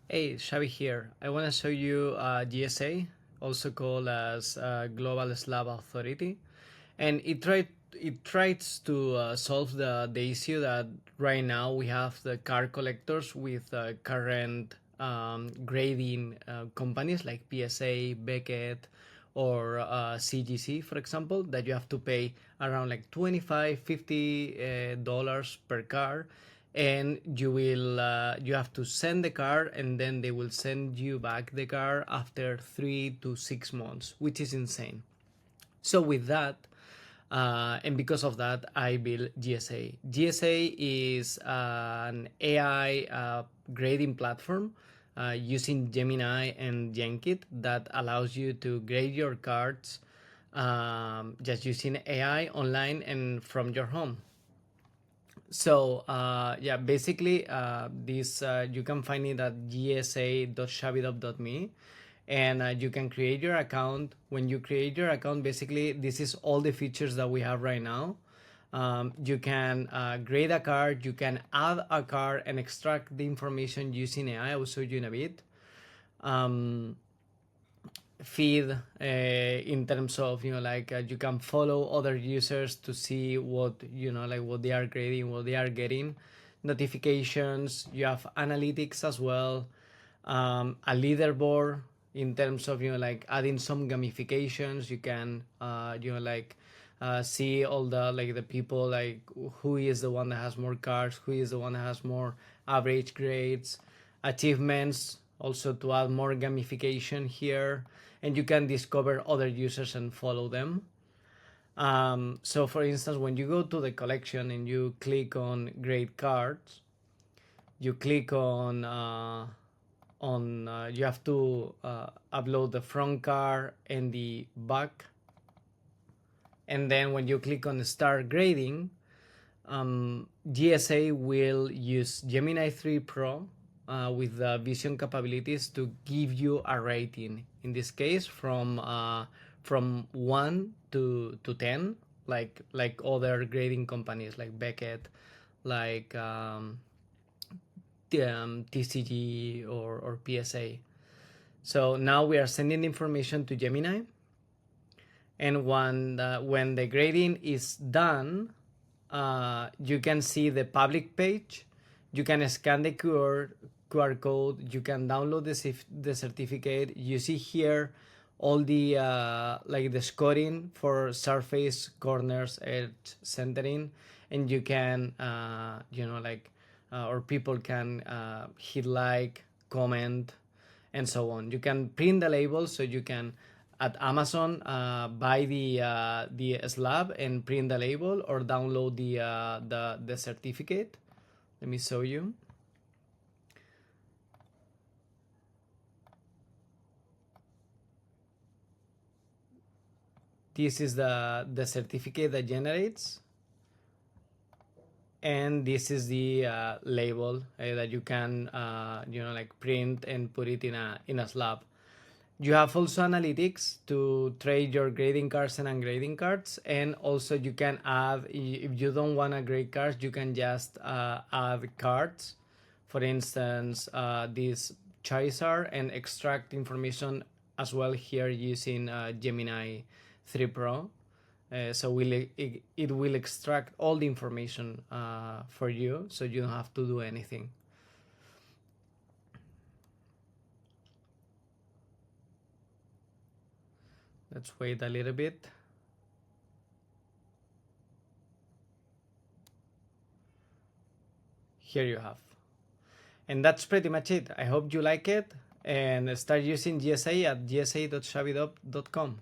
Hey, Xavi here. I want to show you GSA, also called as Global Slab Authority, and it tries to solve the issue that right now we have the car collectors with current grading companies like PSA, Beckett, or CGC, for example, that you have to pay around like 25, $50 per car, and you have to send the car, and then they will send you back the car after 3 to 6 months, which is insane. So with that, and because of that, I built GSA. GSA is an AI grading platform using Gemini and Jenkit that allows you to grade your cards just using AI online and from your home. So yeah, basically this you can find it at gsa.shabidop.me, and you can create your account. When you create your account, basically this is all the features that we have right now. You can grade a card, you can add a card and extract the information using AI. I will show you in a bit. Feed in terms of you can follow other users to see what what they are grading, what they are getting, notifications. You have analytics as well, a leaderboard in terms of adding some gamifications. You can see all the people, like who is the one that has more cards, who is the one that has more average grades, achievements, also to add more gamification here, and you can discover other users and follow them. So for instance, when you go to the collection and you click on grade cards, you click on you have to upload the front card and the back, and then when you click on start grading, GSA will use Gemini 3 Pro with the vision capabilities to give you a rating. In this case, from 1 to 10, like other grading companies like Beckett, like TCG or PSA. So now we are sending information to Gemini, and when the grading is done, you can see the public page. You can scan the QR code. You can download the certificate. You see here all the the scoring for surface, corners, edge, centering, and you can or people can hit like, comment, and so on. You can print the label, so you can at Amazon buy the slab and print the label, or download the certificate. Let me show you. This is the certificate that generates, and this is the label that you can print and put it in a slab. You have also analytics to trade your grading cards and ungrading cards, and also you can add, if you don't want to grade cards, you can just add cards. For instance, this Charizard, and extract information as well here using Gemini 3 Pro. So it will extract all the information for you, so you don't have to do anything. Let's wait a little bit. Here you have. And that's pretty much it. I hope you like it, and start using GSA at gsa.shabidop.com.